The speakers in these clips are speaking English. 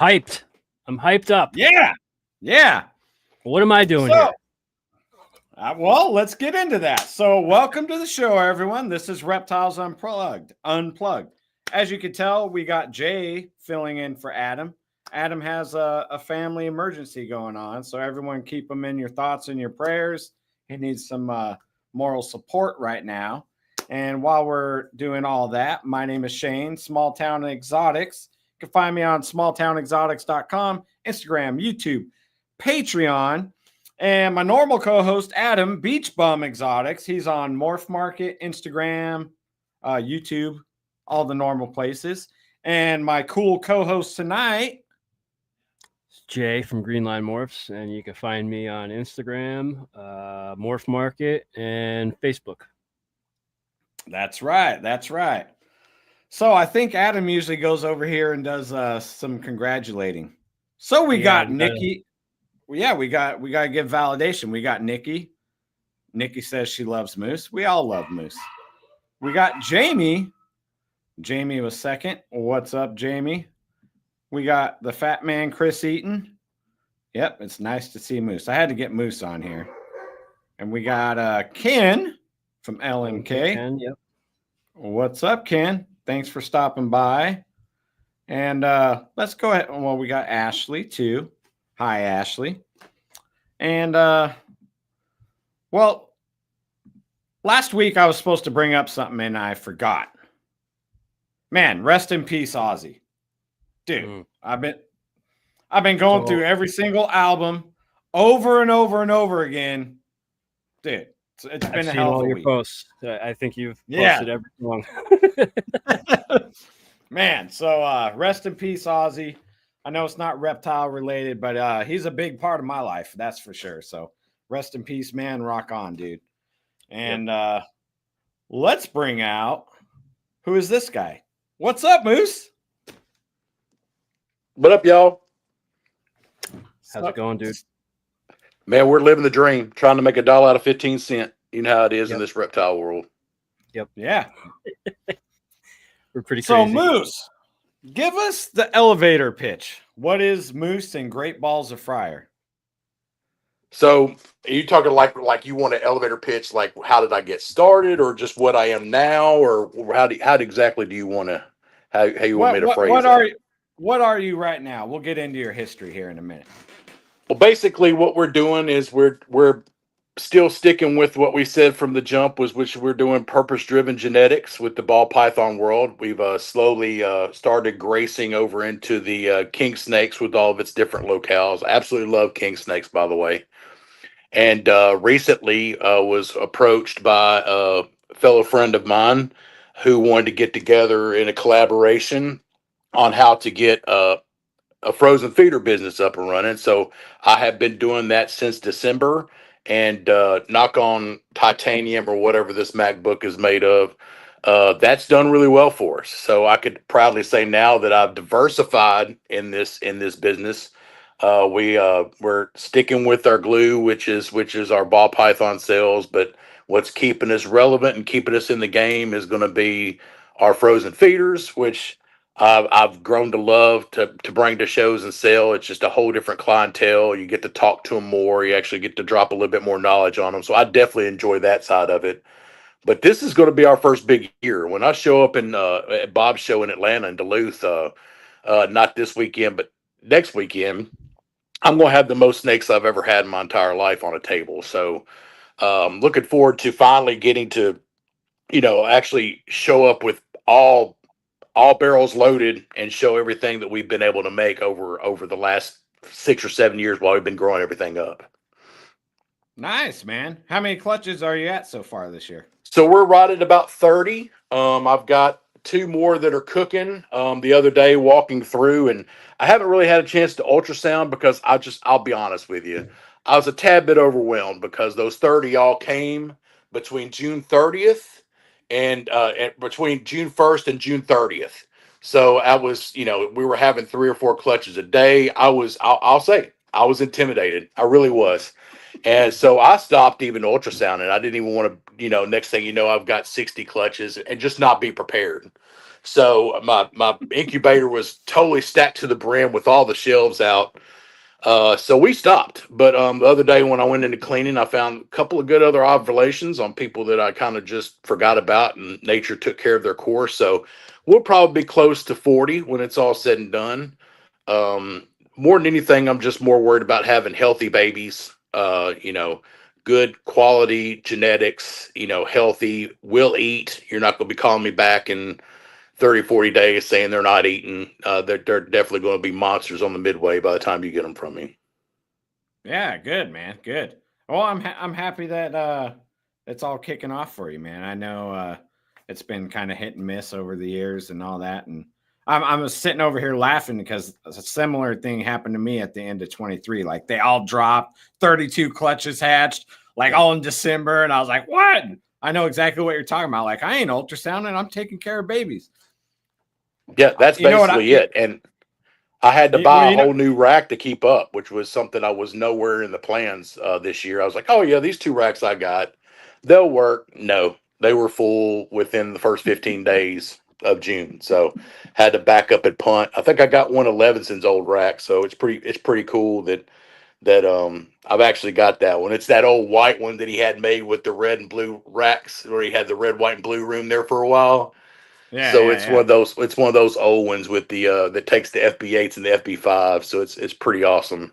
Hyped. I'm hyped up. Yeah. Yeah. What am I doing here? Well, let's get into that. So, welcome to the show, everyone. This is Reptiles Unplugged. As you can tell, we got Jay filling in for Adam. Adam has a family emergency going on, so everyone keep him in your thoughts and your prayers. He needs some moral support right now. And while we're doing all that, my name is Shane, Small Town Exotics. You can find me on smalltownexotics.com, Instagram, YouTube, Patreon. And my normal co-host, Adam, Beach Bum Exotics. He's on Morph Market, Instagram, YouTube, all the normal places. And my cool co-host tonight, Jay from Green Line Morphs, and you can find me on Instagram, Morph Market, and Facebook. That's right. That's right. So I think Adam usually goes over here and does some congratulating. So we got Nikki. Yeah, we got to give validation. We got Nikki. Nikki says she loves moose. We all love moose. We got Jamie. Jamie was second. What's up, Jamie? We got the fat man, Chris Eaton. Yep, it's nice to see moose. I had to get moose on here. And we got Ken from LMK. Ken, yep. What's up, Ken? Thanks for stopping by. And let's go ahead. Well, we got Ashley too. Hi, Ashley. And well, last week I was supposed to bring up something and I forgot. Man, rest in peace, Ozzy. Dude, I've been going through every single album over and over and over again. Dude, it's been a hell of a week. Posts. I think you've posted every song. Man, so rest in peace, Ozzy. I know it's not reptile related, but he's a big part of my life, that's for sure. So rest in peace, man. Rock on, dude. And let's bring out, who is this guy? What's up, Moose? What up, y'all? How's it going, dude? Man, we're living the dream, trying to make $1 out of 15 cents. You know how it is in this reptile world. Yep. Yeah. We're pretty crazy. So, Moose, give us the elevator pitch. What is Moose and Great Balls of Fryer? So, are you talking like you want an elevator pitch, like how did I get started, or just what I am now, or how exactly do you want to how you want me to phrase it? What are you right now? We'll get into your history here in a minute. Well, basically, what we're doing is we're still sticking with what we said from the jump, which we're doing purpose-driven genetics with the ball python world. We've slowly started gracing over into the king snakes with all of its different locales. I absolutely love king snakes, by the way. And recently was approached by a fellow friend of mine who wanted to get together in a collaboration on how to get a frozen feeder business up and running. So I have been doing that since December, and knock on titanium or whatever this MacBook is made of. That's done really well for us. So I could proudly say now that I've diversified in this business. We're sticking with our glue, which is our ball python sales, but what's keeping us relevant and keeping us in the game is going to be our frozen feeders, which I've grown to love to bring to shows and sell. It's just a whole different clientele. You get to talk to them more. You actually get to drop a little bit more knowledge on them. So I definitely enjoy that side of it. But this is going to be our first big year. When I show up at Bob's show in Atlanta and Duluth, not this weekend, but next weekend, I'm going to have the most snakes I've ever had in my entire life on a table. So looking forward to finally getting to, actually show up with all barrels loaded and show everything that we've been able to make over the last 6 or 7 years while we've been growing everything up. Nice, man. How many clutches are you at so far this year? So we're right at about 30. I've got 2 more that are cooking the other day walking through, and I haven't really had a chance to ultrasound because I'll be honest with you. I was a tad bit overwhelmed because those 30 all came between June 30th and between June 1st and June 30th. So I was, we were having 3 or 4 clutches a day. I'll say I was intimidated. I really was. And so I stopped even ultrasounding. I didn't even want to, next thing you know, I've got 60 clutches and just not be prepared. So my incubator was totally stacked to the brim with all the shelves out. So we stopped. But the other day when I went into cleaning, I found a couple of good other ovulations on people that I kind of just forgot about, and nature took care of their course. So we'll probably be close to 40 when it's all said and done. More than anything, I'm just more worried about having healthy babies, good quality genetics, healthy, will eat. You're not going to be calling me back in 30, 40 days saying they're not eating. They're definitely going to be monsters on the midway by the time you get them from me. Yeah, good, man. Good. Well, I'm happy that it's all kicking off for you, man. I know it's been kind of hit and miss over the years and all that, and I'm sitting over here laughing because a similar thing happened to me at the end of 23. Like they all dropped, 32 clutches hatched, like all in December, and I was like, what? I know exactly what you're talking about. Like I ain't ultrasounding, I'm taking care of babies. Yeah, that's basically it. And I had to buy a whole new rack to keep up, which was something I was nowhere in the plans this year. I was like, oh, yeah, these 2 racks I got, they'll work. No, they were full within the first 15 days of June. So had to back up and punt. I think I got one of Levinson's old rack. So it's pretty cool that I've actually got that one. It's that old white one that he had made with the red and blue racks, where he had the red, white, and blue room there for a while. Yeah, So yeah, it's one of those. It's one of those old ones with the that takes the FB8s and the FB5. So it's pretty awesome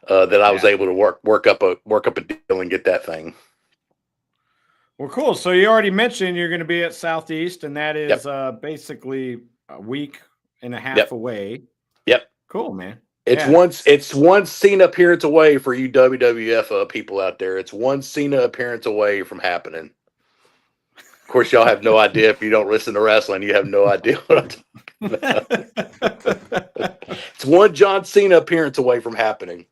that I was able to work up a deal and get that thing. Well, cool. So you already mentioned you're going to be at Southeast, and that is basically a week and a half away. Yep. Cool, man. It's one Cena appearance away for you WWF people out there. It's one Cena appearance away from happening. Of course, y'all have no idea if you don't listen to wrestling. You have no idea what I'm talking about. It's one John Cena appearance away from happening.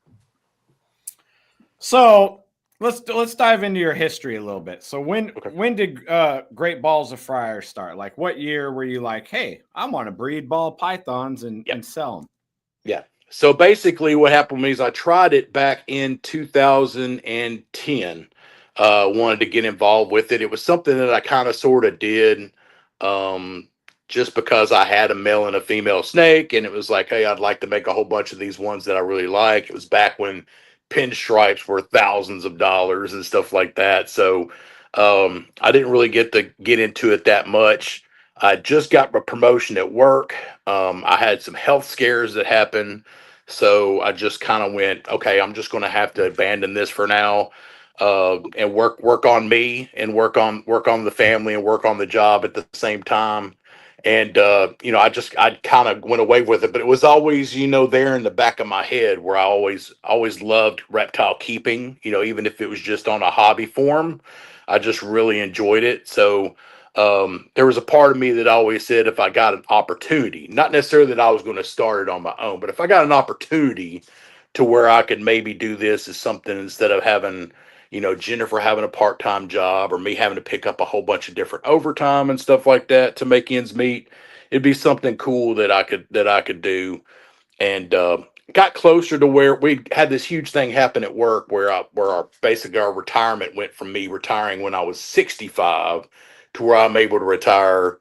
So let's dive into your history a little bit. So when did Great Balls of Fire start? Like what year were you like, hey, I want to breed ball pythons and sell them? Yeah. So basically what happened was I tried it back in 2010. Wanted to get involved with it. It was something that I kind of sort of did just because I had a male and a female snake, and it was like, hey, I'd like to make a whole bunch of these ones that I really like. It was back when pinstripes were thousands of dollars and stuff like that. So I didn't really get into it that much. I just got a promotion at work. I had some health scares that happened. So I just kind of went, okay, I'm just going to have to abandon this for now, and work on me and work on the family and work on the job at the same time. And I kind of went away with it, but it was always, there in the back of my head where I always loved reptile keeping, even if it was just on a hobby form. I just really enjoyed it. So there was a part of me that always said if I got an opportunity, not necessarily that I was going to start it on my own, but if I got an opportunity to where I could maybe do this as something instead of having, Jennifer having a part-time job or me having to pick up a whole bunch of different overtime and stuff like that to make ends meet, it'd be something cool that I could do. And got closer to where we had this huge thing happen at work where our basically our retirement went from me retiring when I was 65 to where I'm able to retire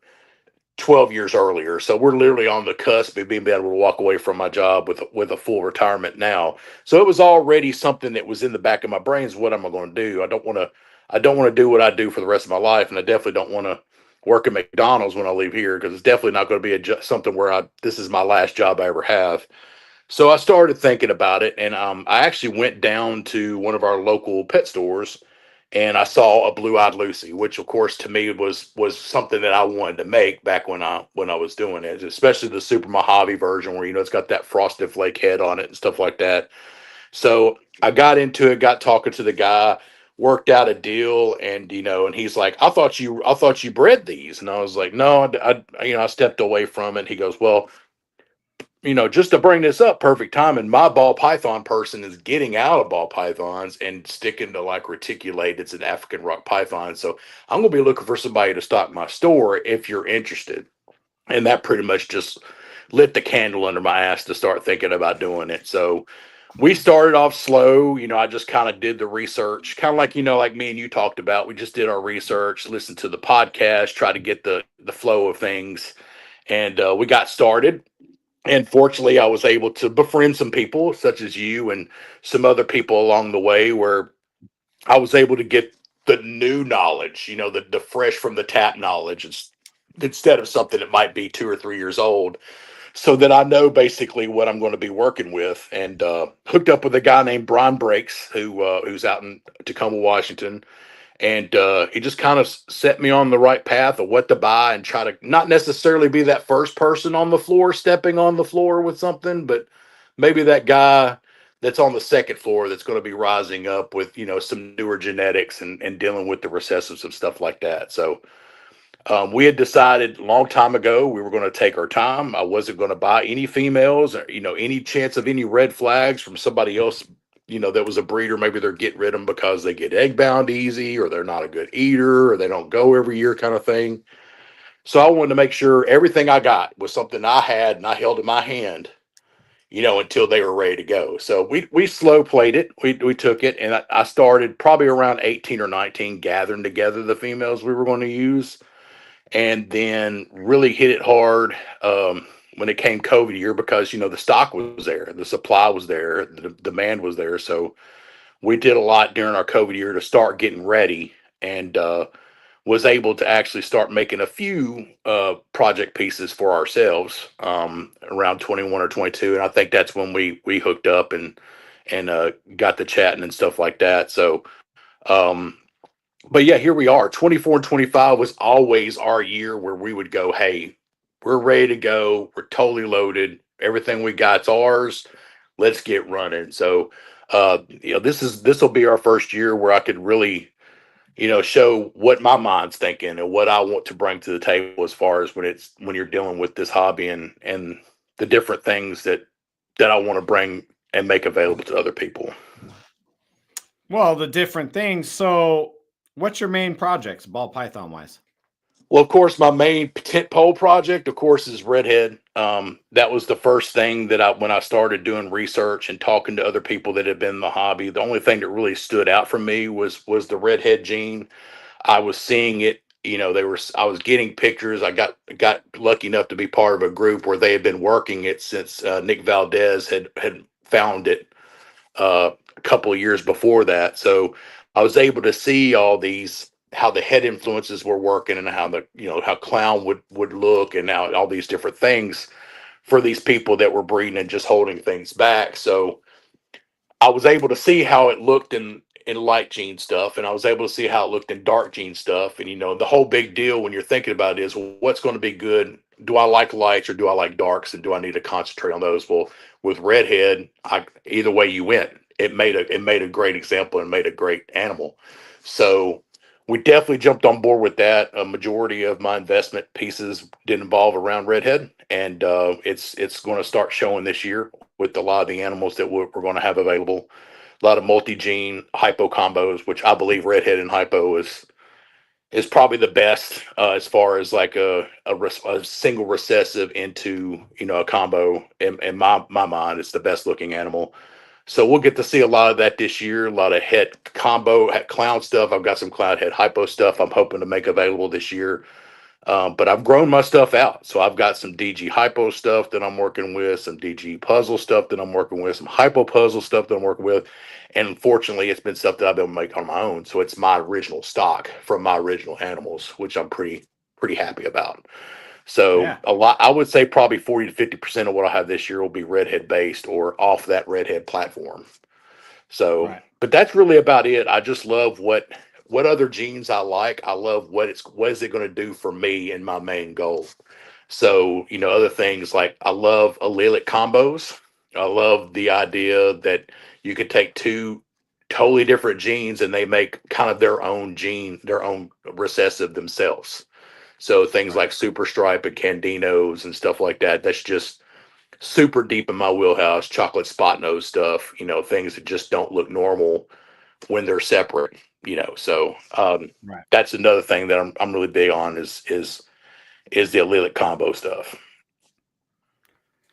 12 years earlier. So we're literally on the cusp of being able to walk away from my job with a full retirement now. So it was already something that was in the back of my brain is what am I going to do? I don't want to do what I do for the rest of my life. And I definitely don't want to work at McDonald's when I leave here, because it's definitely not going to be something where this is my last job I ever have. So I started thinking about it, and I actually went down to one of our local pet stores, and I saw a blue-eyed Lucy, which of course to me was something that I wanted to make back when I was doing it, especially the Super Mojave version where it's got that frosted flake head on it and stuff like that. So I got into it, got talking to the guy, worked out a deal, and and he's like, I thought you bred these, and I was like, no, I stepped away from it. He goes, well, just to bring this up, perfect time. And my ball python person is getting out of ball pythons and sticking to like reticulated. It's an African rock python. So I'm going to be looking for somebody to stock my store if you're interested. And that pretty much just lit the candle under my ass to start thinking about doing it. So We started off slow. I just kind of did the research, kind of like, like me and you talked about. We just did our research, listened to the podcast, try to get the flow of things. And we got started. And fortunately, I was able to befriend some people, such as you and some other people along the way, where I was able to get the new knowledge, the fresh from the tap knowledge, instead of something that might be 2 or 3 years old, so that I know basically what I'm going to be working with. And hooked up with a guy named Brian Breaks, who's out in Tacoma, Washington, and he just kind of set me on the right path of what to buy and try to not necessarily be that first person on the floor stepping on the floor with something, but maybe that guy that's on the second floor that's going to be rising up with some newer genetics and dealing with the recessives and stuff like that. So we had decided a long time ago we were going to take our time. I wasn't going to buy any females or any chance of any red flags from somebody else. That was a breeder. Maybe they're getting rid of them because they get egg bound easy, or they're not a good eater, or they don't go every year, kind of thing. So I wanted to make sure everything I got was something I had and I held in my hand, until they were ready to go. So we slow played it. We took it, and I started probably around 18 or 19 gathering together the females we were going to use, and then really hit it hard when it came COVID year, because the stock was there, the supply was there, the demand was there. So we did a lot during our COVID year to start getting ready, and was able to actually start making a few project pieces for ourselves around 21 or 22. And I think that's when we hooked up and got the chatting and stuff like that. So um, but yeah, here we are. 24 and 25 was always our year where we would go, hey, we're ready to go. We're totally loaded. Everything we got's ours. Let's get running. So, this will be our first year where I could really, show what my mind's thinking and what I want to bring to the table, as far as when you're dealing with this hobby and the different things that I want to bring and make available to other people. Well, the different things. So, what's your main projects, ball python wise? Well, of course, my main tent pole project, of course, is Redhead. That was the first thing that when I started doing research and talking to other people that had been in the hobby, the only thing that really stood out for me was the Redhead gene. I was seeing it. I was getting pictures. I got lucky enough to be part of a group where they had been working it since Nick Valdez had found it a couple of years before that. So I was able to see all these, how the head influences were working, and how how clown would look, and now all these different things for these people that were breeding and just holding things back. So I was able to see how it looked in light gene stuff, and I was able to see how it looked in dark gene stuff. And the whole big deal when you're thinking about it is, well, what's going to be good? Do I like lights or do I like darks, and do I need to concentrate on those? Well, with Redhead, either way you went, it made a great example and made a great animal. So we definitely jumped on board with that. A majority of my investment pieces did involve around Redhead, and it's going to start showing this year with a lot of the animals that we're going to have available. A lot of multi-gene hypo combos, which I believe Redhead and hypo is probably the best as far as like a single recessive into a combo. In my mind, it's the best looking animal. So we'll get to see a lot of that this year. A lot of head combo, clown stuff. I've got some clown head hypo stuff I'm hoping to make available this year. But I've grown my stuff out. So I've got some DG hypo stuff that I'm working with, some DG puzzle stuff that I'm working with, some hypo puzzle stuff that I'm working with. And unfortunately, it's been stuff that I've been making on my own. So it's my original stock from my original animals, which I'm pretty happy about. So Yeah. a lot, I would say probably 40 to 50% of what I have this year will be Redhead based or off that Redhead platform. So, Right. but that's really about it. I just love what other genes I like. I love what is it going to do for me and my main goal. So, other things like I love allelic combos. I love the idea that you could take two totally different genes and they make kind of their own gene, their own recessive themselves. So things Right. like super stripe and candinos and stuff like that. That's just super deep in my wheelhouse. Chocolate spot nose stuff. Things that just don't look normal when they're separate. So Right. that's another thing that I'm really big on is the allelic combo stuff.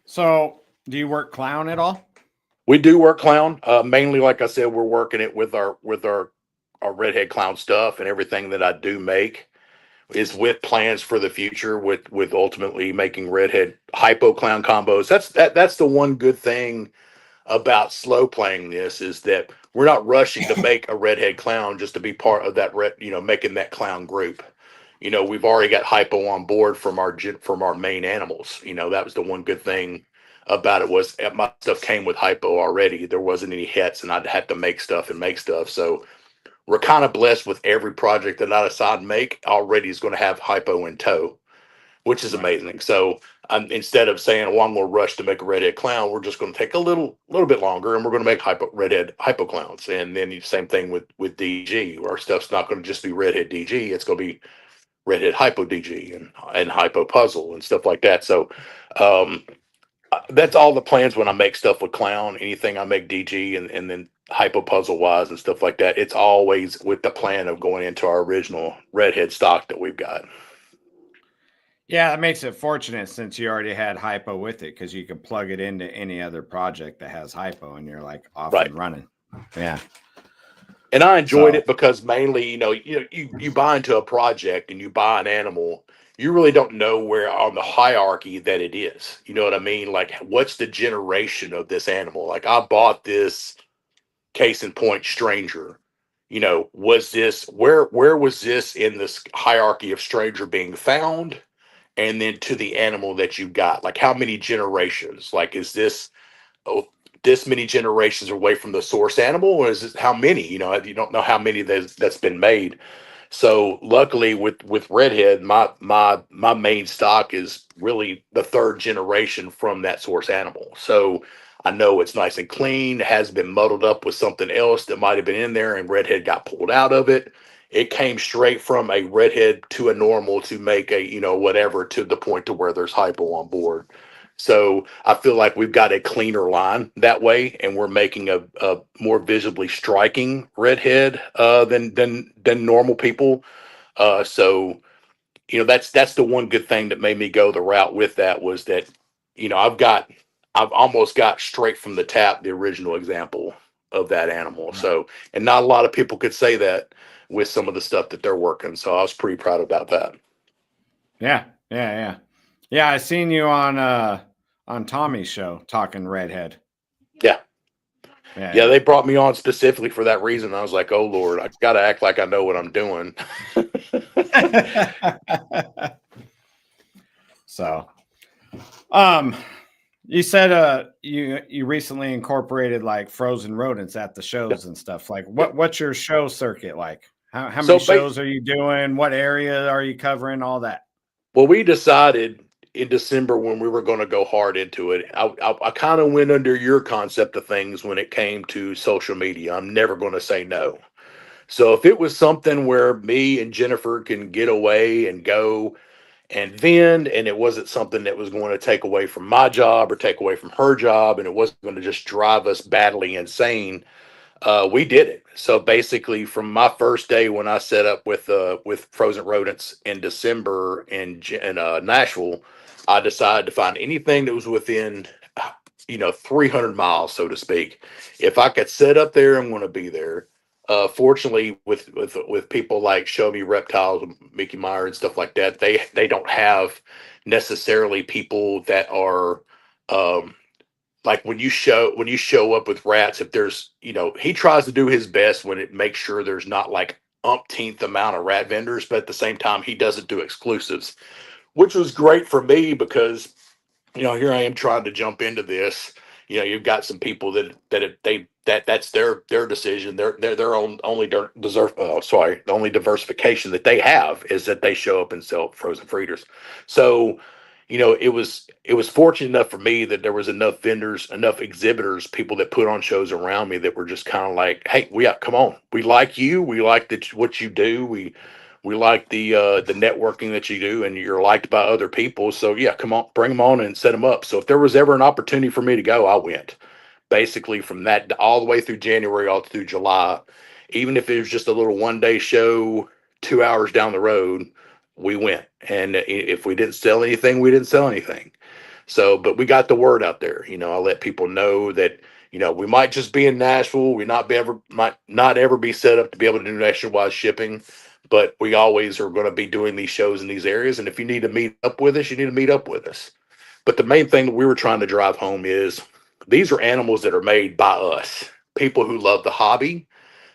So, do you work clown at all? We do work clown. Mainly, like I said, we're working it with our redhead clown stuff, and everything that I do make is with plans for the future with ultimately making redhead hypo clown combos. That's the one good thing about slow playing this, is that we're not rushing to make a redhead clown just to be part of that making that clown group. We've already got hypo on board from our main animals. That was the one good thing about it, was my stuff came with hypo already. There wasn't any hets, and I'd have to make stuff and make stuff. So we're kind of blessed with every project that I decide to make already is going to have hypo in tow, which is Right. amazing. So instead of saying, "Well, I'm going to rush to make a redhead clown," we're just going to take a little bit longer, and we're going to make redhead hypo clowns. And then the same thing with DG. Our stuff's not going to just be redhead DG; it's going to be redhead hypo DG and hypo puzzle and stuff like that. So um, that's all the plans when I make stuff with clown. Anything I make DG and then hypo puzzle wise and stuff like that, it's always with the plan of going into our original redhead stock that we've got. Yeah, that makes it fortunate since you already had hypo with it, because you can plug it into any other project that has hypo and you're like off Right. and running. Yeah. And I enjoyed So it because mainly, you buy into a project and you buy an animal, you really don't know where on the hierarchy that it is. You know what I mean? Like, what's the generation of this animal? Like, I bought this case in point stranger. Was this where was this in this hierarchy of stranger being found? And then to the animal that you got, like, how many generations? Like, is this, oh, this many generations away from the source animal, or is it how many? You don't know how many that's been made. So luckily with redhead, my main stock is really the third generation from that source animal. So I know it's nice and clean. It has been muddled up with something else that might have been in there, and redhead got pulled out of it. It came straight from a redhead to a normal to make a whatever, to the point to where there's hypo on board. So I feel like we've got a cleaner line that way, and we're making a more visibly striking redhead than normal people. So that's the one good thing that made me go the route with that, was that I've almost got straight from the tap the original example of that animal. So, and not a lot of people could say that with some of the stuff that they're working. So I was pretty proud about that. yeah, I seen you on Tommy's show talking redhead. Yeah. Yeah. They brought me on specifically for that reason. I was like, "Oh Lord, I got to act like I know what I'm doing." So, you said you recently incorporated like frozen rodents at the shows and stuff. Like, what's your show circuit like? How many shows are you doing? What area are you covering? All that. Well, we decided in December when we were going to go hard into it. I kind of went under your concept of things when it came to social media. I'm never going to say no. So if it was something where me and Jennifer can get away and go and vend, and it wasn't something that was going to take away from my job or take away from her job, and it wasn't going to just drive us badly insane, we did it. So basically, from my first day when I set up with frozen rodents in December in Nashville, I decided to find anything that was within 300 miles, so to speak. If I could set up there, I'm going to be there. Fortunately, with people like Show Me Reptiles, Mickey Meyer, and stuff like that, they don't have necessarily people that are like when you show up with rats. If there's he tries to do his best when it makes sure there's not like umpteenth amount of rat vendors, but at the same time he doesn't do exclusives, which was great for me because here I am trying to jump into this. You've got some people that's their decision. Their the only diversification that they have is that they show up and sell frozen fritters. So, it was fortunate enough for me that there was enough vendors, enough exhibitors, people that put on shows around me that were just kind of like, "Hey, come on, we like you, we like what you do, we like the networking that you do, and you're liked by other people. So yeah, come on, bring them on and set them up." So if there was ever an opportunity for me to go, I went. Basically, from that all the way through January, all through July, even if it was just a little 1 day show, 2 hours down the road, we went. And if we didn't sell anything, we didn't sell anything. So, but we got the word out there. I let people know that We might just be in Nashville. Might not ever be set up to be able to do nationwide shipping, but we always are going to be doing these shows in these areas. And if you need to meet up with us, you need to meet up with us. But the main thing that we were trying to drive home is these are animals that are made by us, people who love the hobby,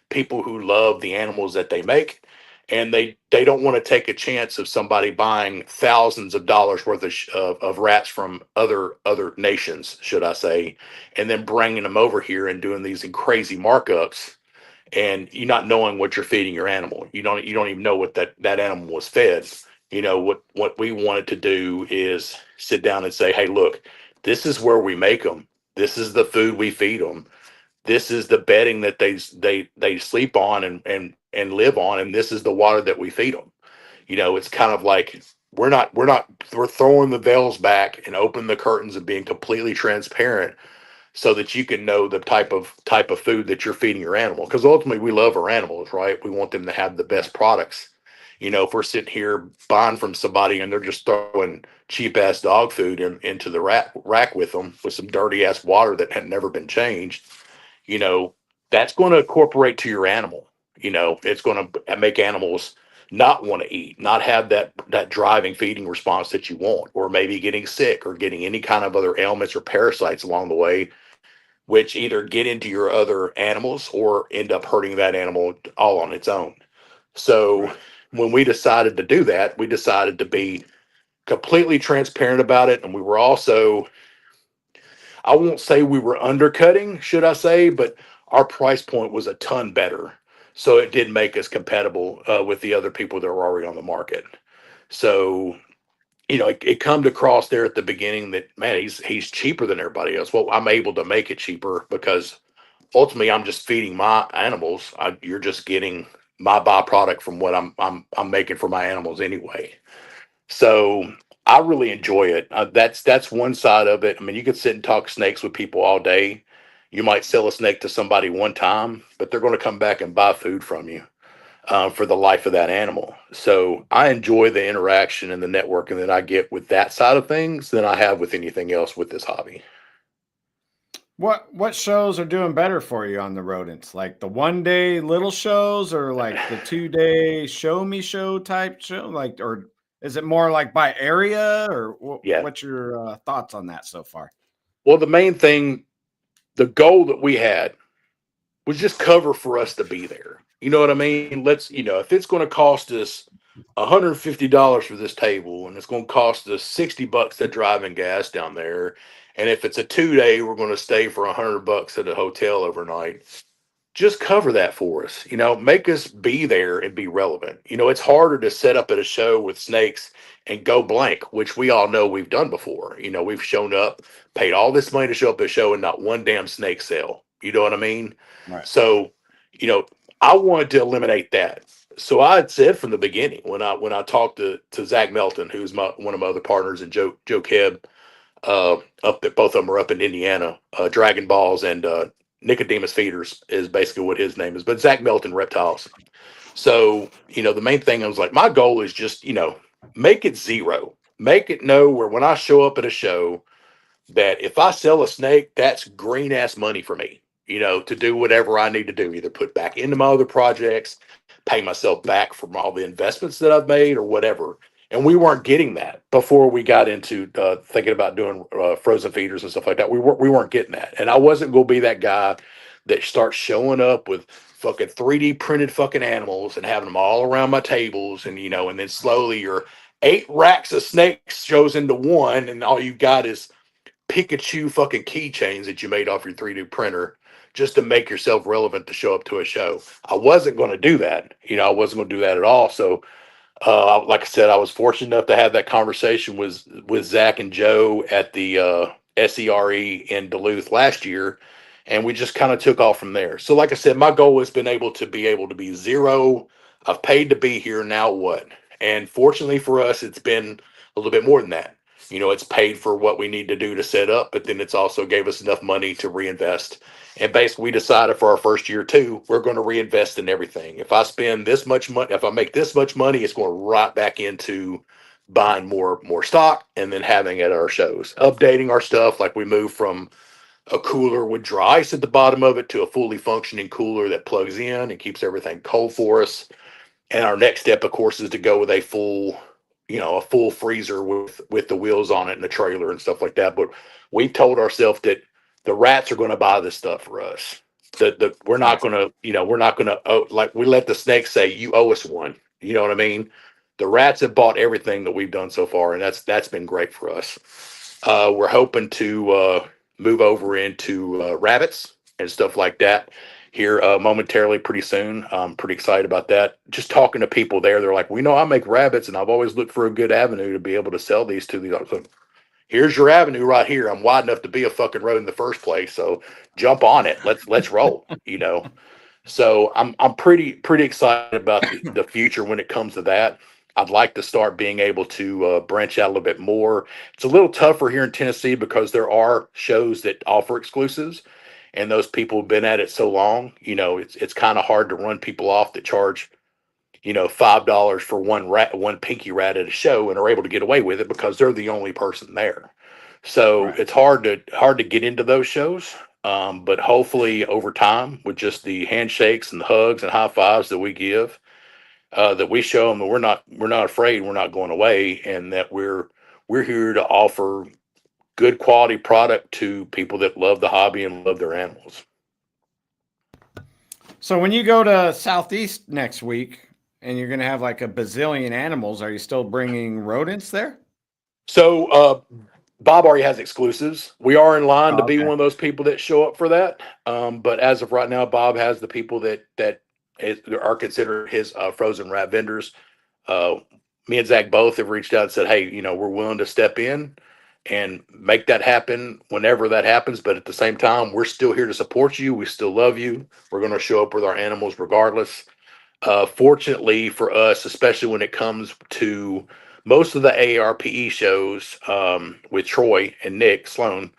people who love the animals that they make, and they don't want to take a chance of somebody buying thousands of dollars worth of rats from other nations, should I say, and then bringing them over here and doing these crazy markups, and you not knowing what you're feeding your animal. You don't even know what that animal was fed. What we wanted to do is sit down and say, hey, look, this is where we make them. This is the food we feed them. This is the bedding that they sleep on and live on, and this is the water that we feed them. It's kind of like we're throwing the veils back and open the curtains and being completely transparent so that you can know the type of food that you're feeding your animal, because ultimately we love our animals, right? We want them to have the best products. If we're sitting here buying from somebody and they're just throwing cheap ass dog food into the rack with them with some dirty ass water that had never been changed, you know, that's going to incorporate to your animal. It's going to make animals not want to eat, not have that driving feeding response that you want, or maybe getting sick or getting any kind of other ailments or parasites along the way, which either get into your other animals or end up hurting that animal all on its own. So Right. when we decided to do that, we decided to be completely transparent about it. And we were also, I won't say we were undercutting, should I say, but our price point was a ton better. So it did make us compatible with the other people that were already on the market. So, it come across there at the beginning that, man, he's cheaper than everybody else. Well, I'm able to make it cheaper because ultimately I'm just feeding my animals. You're just getting my byproduct from what I'm making for my animals anyway. So I really enjoy it. That's one side of it. I mean, you could sit and talk snakes with people all day. You might sell a snake to somebody one time, but they're going to come back and buy food from you for the life of that animal. So I enjoy the interaction and the networking that I get with that side of things than I have with anything else with this hobby. What shows are doing better for you on the rodents? Like the 1 day little shows or like the 2 day show me show type show? Like, or is it more like by area or Yeah. what's your thoughts on that so far? Well, the main thing, the goal that we had was just cover for us to be there. You know what I mean? If it's going to cost us $150 for this table and it's going to cost us $60 to drive and gas down there, and if it's a 2 day, we're going to stay for $100 at a hotel overnight, just cover that for us. Make us be there and be relevant. It's harder to set up at a show with snakes and go blank, which we all know we've done before. We've shown up, paid all this money to show up at a show and not one damn snake sale. You know what I mean? Right. So, you know, I wanted to eliminate that. So I had said from the beginning when I talked to Zach Melton, who's one of my other partners, and Joe Kebb, up that both of them are up in Indiana, Dragon Balls and Nicodemus Feeders is basically what his name is, but Zach Melton Reptiles. So, the main thing I was like, my goal is just, make it zero. Make it know where when I show up at a show that if I sell a snake, that's green ass money for me, to do whatever I need to do, either put back into my other projects, pay myself back from all the investments that I've made or whatever. And we weren't getting that before we got into thinking about doing frozen feeders and stuff like that. We weren't getting that. And I wasn't going to be that guy that starts showing up with fucking 3D printed fucking animals and having them all around my tables. And, and then slowly your 8 racks of snakes shows into one. And all you got is Pikachu fucking keychains that you made off your 3D printer just to make yourself relevant to show up to a show. I wasn't going to do that. I wasn't going to do that at all. So, like I said, I was fortunate enough to have that conversation with Zach and Joe at the SERE in Duluth last year, and we just kind of took off from there. So, like I said, my goal has been able to be zero. I've paid to be here. Now what? And fortunately for us, it's been a little bit more than that. It's paid for what we need to do to set up, but then it's also gave us enough money to reinvest. And basically, we decided for our first year too, we're going to reinvest in everything. If I spend this much money, if I make this much money, it's going right back into buying more stock and then having it at our shows, updating our stuff. Like we moved from a cooler with dry ice at the bottom of it to a fully functioning cooler that plugs in and keeps everything cold for us. And our next step, of course, is to go with a full, a full freezer with the wheels on it and the trailer and stuff like that. But we've told ourselves that the rats are going to buy this stuff for us. We're not going to, we're not going to, like we let the snakes say, you owe us one. You know what I mean? The rats have bought everything that we've done so far, and that's been great for us. We're hoping to move over into rabbits and stuff like that here momentarily pretty soon. I'm pretty excited about that. Just talking to people there, they're like, we know I make rabbits, and I've always looked for a good avenue to be able to sell these to these. So here's your avenue right here. I'm wide enough to be a fucking road in the first place, so jump on it. Let's roll. So I'm pretty excited about the future when it comes to that. I'd like to start being able to branch out a little bit more. It's a little tougher here in Tennessee because there are shows that offer exclusives, and those people have been at it so long. It's kind of hard to run people off that charge $5 for one pinky rat at a show and are able to get away with it because they're the only person there. So Right. it's hard to get into those shows. But hopefully over time, with just the handshakes and the hugs and high fives that we give, that we show them that we're not afraid, we're not going away, and that we're here to offer good quality product to people that love the hobby and love their animals. So when you go to Southeast next week and you're going to have like a bazillion animals, are you still bringing rodents there? So Bob already has exclusives. We are in line to Oh, be okay. one of those people that show up for that. But as of right now, Bob has the people that are considered his frozen rat vendors. Uh, Me and Zach both have reached out and said, "Hey, we're willing to step in and make that happen whenever that happens. But at the same time, we're still here to support you. We still love you. We're going to show up with our animals regardless." Fortunately for us, especially when it comes to most of the AARPE shows with Troy and Nick Sloan,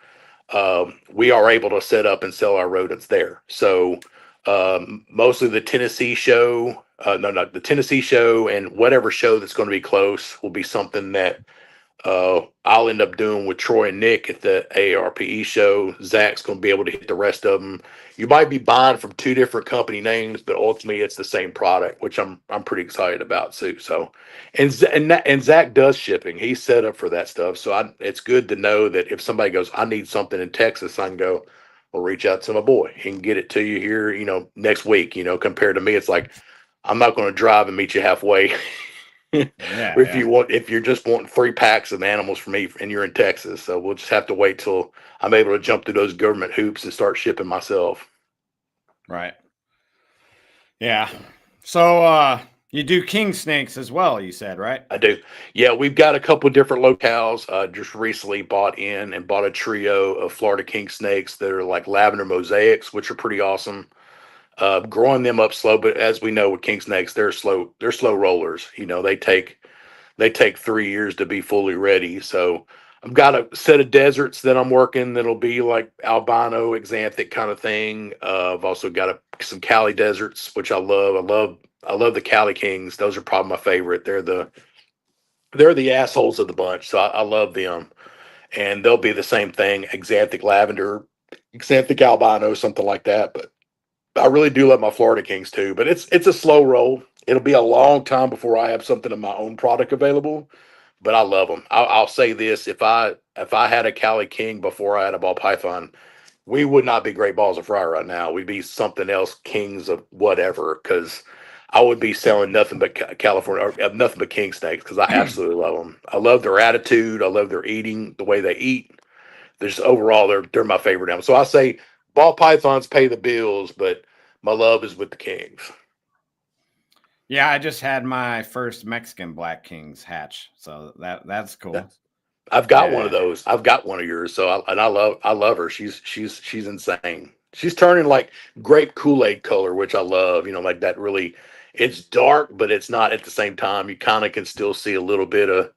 we are able to set up and sell our rodents there. So mostly the Tennessee show, no, the Tennessee show and whatever show that's going to be close will be something that I'll end up doing with Troy and Nick at the AARPE show. Zach's going to be able to hit the rest of them. You might be buying from two different company names, but ultimately it's the same product, which I'm pretty excited about too. So, and Zach does shipping. He's set up for that stuff. So it's good to know that if somebody goes, I need something in Texas, I can go, well, reach out to my boy. He can get it to you here, next week. Compared to me, it's like I'm not going to drive and meet you halfway. Yeah, If you're just wanting 3 packs of animals from me and you're in Texas, so we'll just have to wait till I'm able to jump through those government hoops and start shipping myself. right. Yeah. So you do king snakes as well, you said, right? I do. Yeah, we've got a couple of different locales. Just recently bought a trio of Florida king snakes that are like lavender mosaics, which are pretty awesome. Growing them up slow, but as we know with king snakes, they're slow. They're slow rollers. They take 3 years to be fully ready. So I've got a set of deserts that I'm working that'll be like albino, exanthic kind of thing. I've also got some Cali deserts, which I love. I love the Cali Kings. Those are probably my favorite. They're the assholes of the bunch. So I love them. And they'll be the same thing, exanthic lavender, exanthic albino, something like that. But I really do love my Florida Kings too, but it's a slow roll. It'll be a long time before I have something of my own product available, but I love them. I'll say this: if I had a Cali King before I had a ball python, we would not be great balls of fire right now. We'd be something else, kings of whatever, because I would be selling nothing but California, or nothing but king snakes because I absolutely love them. I love their attitude. I love their eating, the way they eat. There's overall they're my favorite animal. So I say ball pythons pay the bills, but my love is with the kings. Yeah, I just had my first Mexican black kings hatch, so that's cool. I've got one of Yeah, those. I've got one of yours. So I love her. She's insane. She's turning like grape Kool-Aid color, which I love. Like that really. It's dark, but it's not at the same time. You kind of can still see a little bit of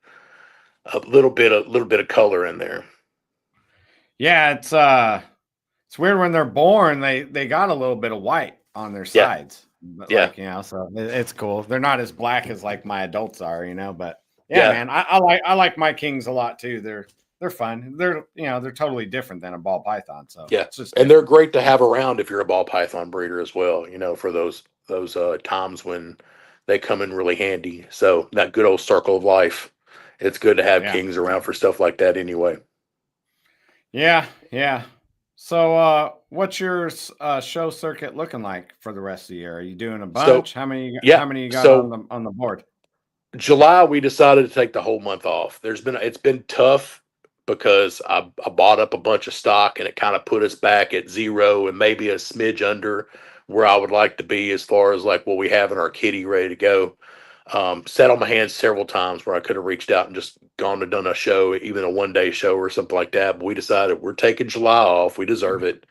color in there. yeah. It's weird when they're born. They got a little bit of white on their Yeah, sides, but yeah, so it's cool. They're not as black as like my adults are, But yeah, yeah. man, I like my kings a lot too. they're fun. They're they're totally different than a ball python. So Yeah, it's just and they're great to have around if you're a ball python breeder as well. For those times when they come in really handy. So that good old circle of life. It's good to have yeah, kings around for stuff like that anyway. yeah. So what's your show circuit looking like for the rest of the year? Are you doing a So bunch? How many yeah, you got so on the board? July we decided to take the whole month off. It's been tough because I bought up a bunch of stock and it kind of put us back at zero and maybe a smidge under where I would like to be as far as like what we have in our kitty ready to go. Sat on my hands several times where I could have reached out and just gone and done a show, even a 1 day show or something like that. But we decided we're taking July off. We deserve it.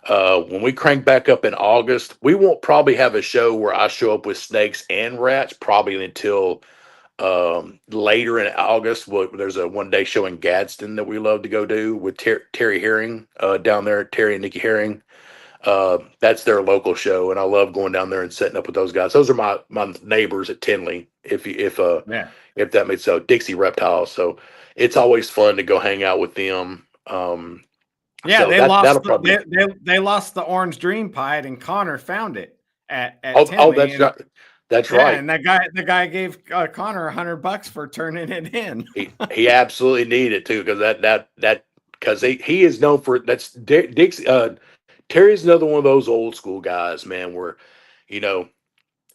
When we crank back up in August, we won't probably have a show where I show up with snakes and rats probably until later in August. There's a 1 day show in Gadsden that we love to go do with Terry Herring down there, Terry and Nikki Herring. That's their local show, and I love going down there and setting up with those guys. Those are my neighbors at Tinley. Yeah. If that makes so, Dixie Reptiles. So it's always fun to go hang out with them. Yeah, So they that'll lost probably. they lost the orange dream pied, and Connor found it at Oh, Tinley. that's And right. That's yeah, right. and the guy gave Connor $100 for turning it in. He absolutely needed to because because he is known for Dixie. Terry's another one of those old school guys, man. Where you know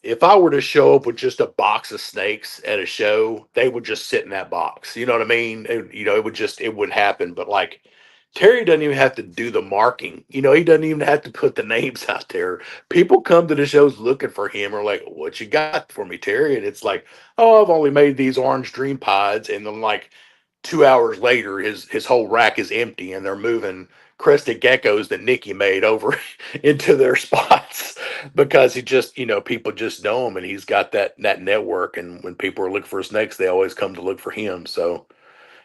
if I were to show up with just a box of snakes at a show, they would just sit in that box. You know what I mean? It wouldn't happen. But like Terry doesn't even have to do the marking. He doesn't even have to put the names out there. People come to the shows looking for him or like, what you got for me, Terry? And it's like, oh, I've only made these orange dream pods. And then like 2 hours later, his whole rack is empty and they're moving crested geckos that Nikki made over into their spots because people just know him and he's got that network. And when people are looking for snakes, they always come to look for him. So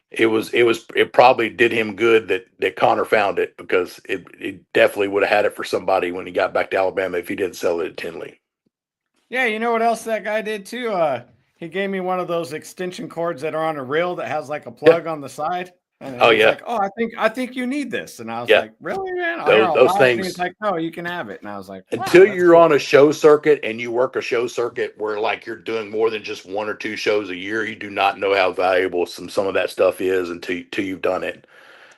it probably did him good that Connor found it because it definitely would have had it for somebody when he got back to Alabama if he didn't sell it at Tinley. Yeah, you know what else that guy did too? He gave me one of those extension cords that are on a reel that has like a Yeah. plug on the side. And Oh he's yeah. like, "Oh, I think you need this." And I was Yeah. like, "Really, man? Those I'll those buy it." And he's things like, "No, you can have it." And I was like, "Wow, until that's you're cool." on a show circuit and you work a show circuit where like you're doing more than just 1 or 2 shows a year, you do not know how valuable some of that stuff is until you've done it.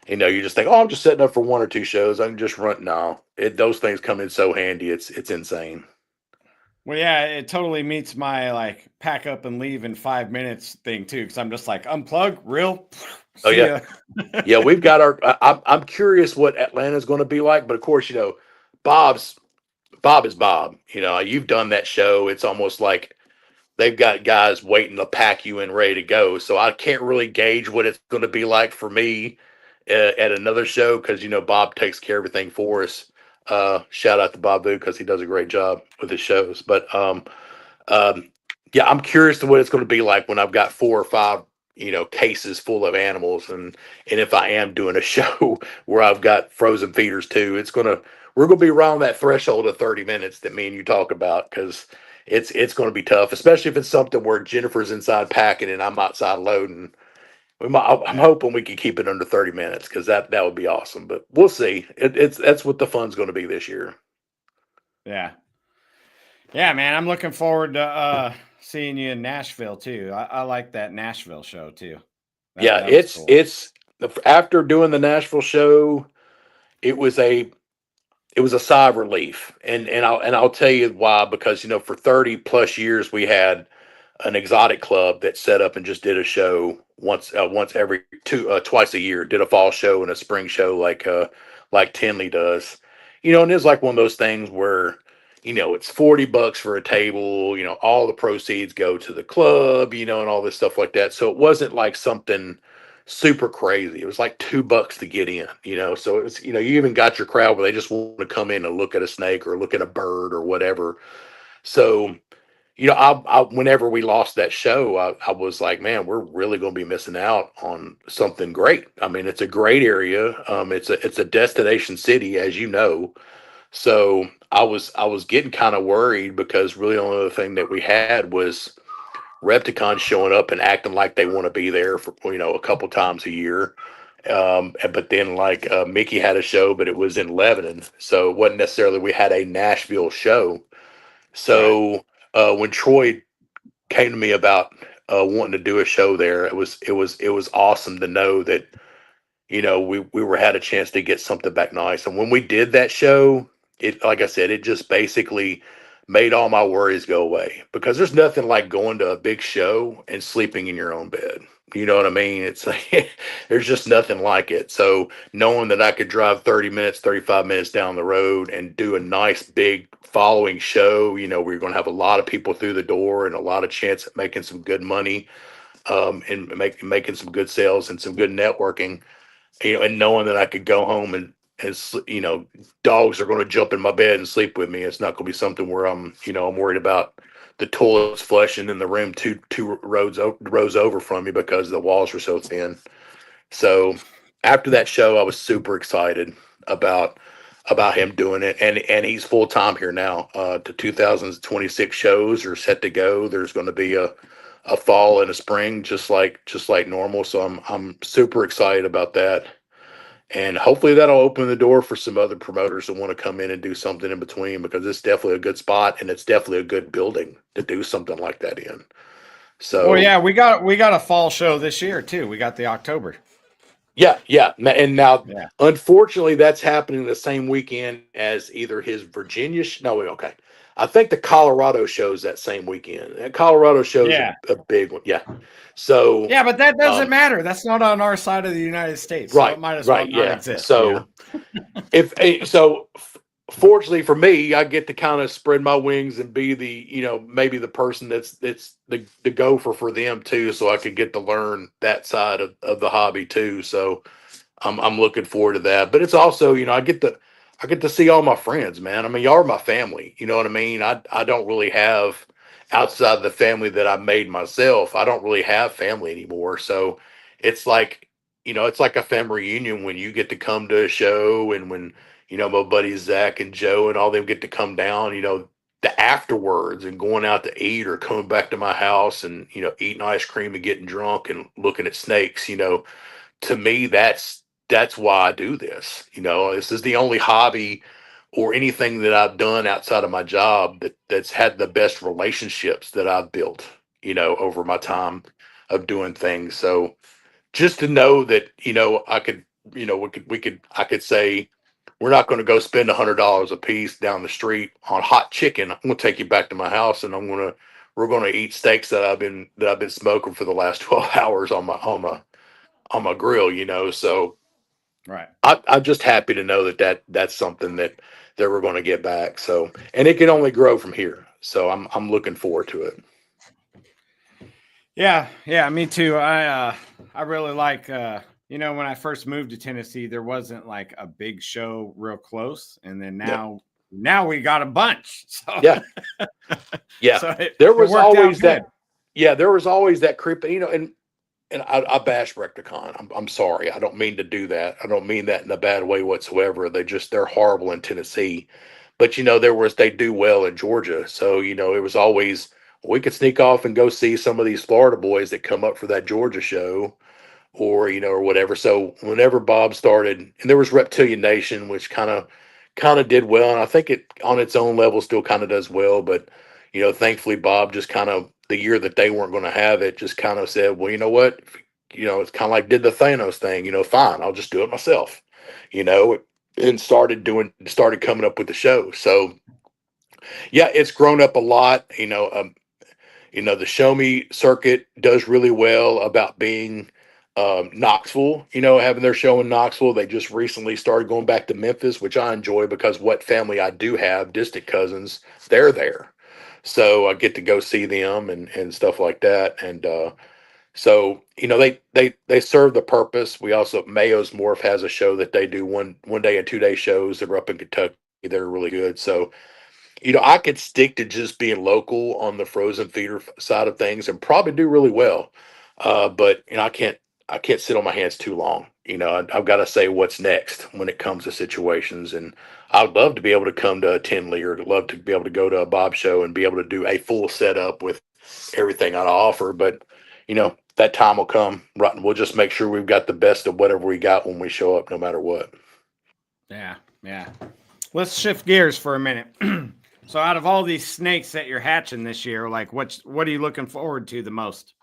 You just think, oh, I'm just setting up for 1 or 2 shows. I can just run. No, those things come in so handy. It's insane. Well, yeah, it totally meets my like pack up and leave in 5 minutes thing too, because I'm just like unplug, real, Oh see yeah. ya. Yeah, we've got our. I'm curious what Atlanta's going to be like, but of course, Bob's Bob is Bob. You've done that show. It's almost like they've got guys waiting to pack you in, ready to go. So I can't really gauge what it's going to be like for me at another show because Bob takes care of everything for us. Shout out to Bob Boo because he does a great job with his shows. But um, yeah, I'm curious to what it's going to be like when I've got 4 or 5, cases full of animals, and if I am doing a show where I've got frozen feeders too, we're gonna be around that threshold of 30 minutes that me and you talk about because it's going to be tough, especially if it's something where Jennifer's inside packing and I'm outside loading. I'm Yeah, hoping we can keep it under 30 minutes because that would be awesome, but we'll see. That's what the fun's going to be this year. yeah, yeah, man. I'm looking forward to seeing you in Nashville too. I like that Nashville show too. Yeah, That was cool. it's after doing the Nashville show, it was a sigh of relief, and I'll tell you why because for 30 plus years we had an exotic club that set up and just did a show once every twice a year, did a fall show and a spring show like Tinley does, and it's like one of those things where it's $40 for a table, all the proceeds go to the club, and all this stuff like that. So it wasn't like something super crazy. It was like $2 to get in, so it's you even got your crowd where they just want to come in and look at a snake or look at a bird or whatever. So whenever we lost that show, I was like, man, we're really going to be missing out on something great. I mean, it's a great area. It's a destination city, as you know. So I was getting kind of worried because really the only other thing that we had was Repticon showing up and acting like they want to be there for a couple times a year. But then like Mickey had a show, but it was in Lebanon, so it wasn't necessarily we had a Nashville show. So when Troy came to me about wanting to do a show there, it was awesome to know that we were had a chance to get something back nice. And when we did that show, it like I said, it just basically made all my worries go away because there's nothing like going to a big show and sleeping in your own bed. You know what I mean? It's like there's just nothing like it. So knowing that I could drive 30 minutes, 35 minutes down the road and do a nice big following show, we're going to have a lot of people through the door and a lot of chance at making some good money, and making some good sales and some good networking, and knowing that I could go home and dogs are going to jump in my bed and sleep with me. It's not going to be something where I'm worried about the toilets flushing in the room two rows over from me because the walls are so thin. So after that show, I was super excited about him doing it, and he's full time here now. The 2026 shows are set to go. There's going to be a fall and a spring, just like normal. So I'm super excited about that, and hopefully that'll open the door for some other promoters that want to come in and do something in between, because it's definitely a good spot and it's definitely a good building to do something like that in. Well, So yeah, we got a fall show this year too. We got the October. yeah. And now, Yeah. unfortunately, that's happening the same weekend as either his Virginia. No, wait, okay. I think the Colorado show's that same weekend. And Colorado show's Yeah. a big one. Yeah. So, Yeah, but that doesn't um, matter. That's not on our side of the United States, so it right, might as well right. not Yeah. exist. So, fortunately for me, I get to kind of spread my wings and be maybe the person that's the gopher for them too. So I could get to learn that side of the hobby too. So, I'm looking forward to that. But it's also, I get to see all my friends, man. I mean, y'all are my family. You know what I mean? I don't really have, outside the family that I made myself, I don't really have family anymore. So it's like, it's like a family reunion when you get to come to a show, and when, my buddies Zach and Joe and all them get to come down, the afterwards and going out to eat or coming back to my house and, eating ice cream and getting drunk and looking at snakes. To me, that's why I do this. This is the only hobby or anything that I've done outside of my job that's had the best relationships that I've built, over my time of doing things. So just to know that, I could, I could say, we're not going to go spend $100 a piece down the street on hot chicken. I'm going to take you back to my house, and we're going to eat steaks that I've been smoking for the last 12 hours on my grill. So Right. I'm just happy to know that's something that we're going to get back. So, and it can only grow from here. So I'm looking forward to it. Yeah, me too. I really like when I first moved to Tennessee, there wasn't like a big show real close, and then Yeah. now we got a bunch. So Yeah. Yeah. so There it was worked out always good. that. Yeah. There was always that creep, and I bash Recticon. I'm sorry. I don't mean to do that. I don't mean that in a bad way whatsoever. They're horrible in Tennessee. But they do well in Georgia. So, it was always, we could sneak off and go see some of these Florida boys that come up for that Georgia show, or whatever. So whenever Bob started, and there was Reptilian Nation, which kind of did well, and I think it on its own level still kind of does well. But thankfully Bob just kind of, the year that they weren't going to have it, just kind of said, well, you know what, it's kind of like did the Thanos thing. Fine, I'll just do it myself. You know, and started coming up with the show. So yeah, it's grown up a lot. The Show Me circuit does really well about being Knoxville, having their show in Knoxville. They just recently started going back to Memphis, which I enjoy because what family I do have, distant cousins, they're there. So I get to go see them and stuff like that. And so, they serve the purpose. We also, Mayo's Morph has a show that they do one day and 2 day shows. They're up in Kentucky. They're really good. So, I could stick to just being local on the frozen feeder side of things and probably do really well. But I can't sit on my hands too long. I've got to say what's next when it comes to situations. And I'd love to be able to come to a Tinley, or to love to be able to go to a Bob show and be able to do a full setup with everything I offer. But that time will come. Right, and we'll just make sure we've got the best of whatever we got when we show up, no matter what. Yeah, yeah. Let's shift gears for a minute. So, out of all these snakes that you're hatching this year, like what are you looking forward to the most?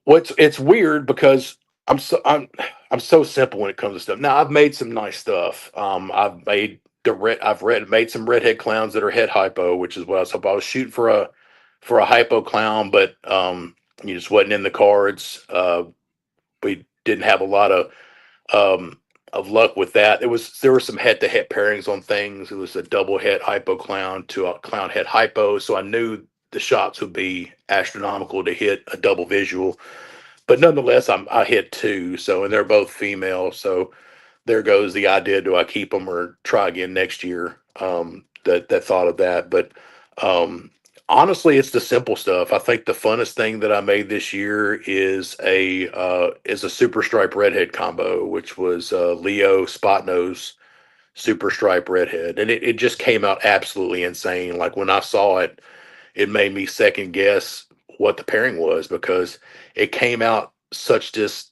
It's weird because I'm so simple when it comes to stuff. Now I've made some nice stuff. Made some redhead clowns that are head hypo, which is what I was hoping. I was shooting for a hypo clown, but you just wasn't in the cards. We didn't have a lot of luck with that. There were some head to head pairings on things. It was a double head hypo clown to a clown head hypo, so I knew the shots would be astronomical to hit a double visual. But nonetheless, I hit two, so and they're both female. So there goes the idea: do I keep them or try again next year? That thought of that, but honestly, it's the simple stuff. I think the funnest thing that I made this year is a super stripe redhead combo, which was Leo spot nose super stripe redhead, and it just came out absolutely insane. Like when I saw it, it made me second guess what the pairing was because it came out such this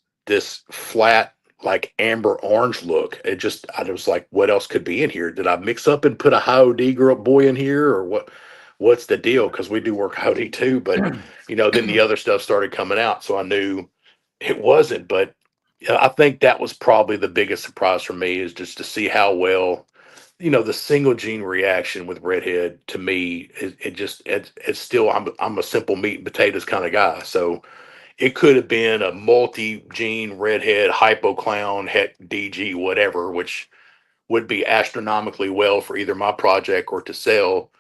flat like amber orange look. I was like, what else could be in here? Did I mix up and put a Hio D girl boy in here or what? What's the deal? Because we do work Hio D too, but then the other stuff started coming out, so I knew it wasn't. But I think that was probably the biggest surprise for me is just to see how well the single gene reaction with redhead to me it's still I'm a simple meat and potatoes kind of guy, so it could have been a multi gene redhead hypo clown heck DG whatever, which would be astronomically well for either my project or to sell.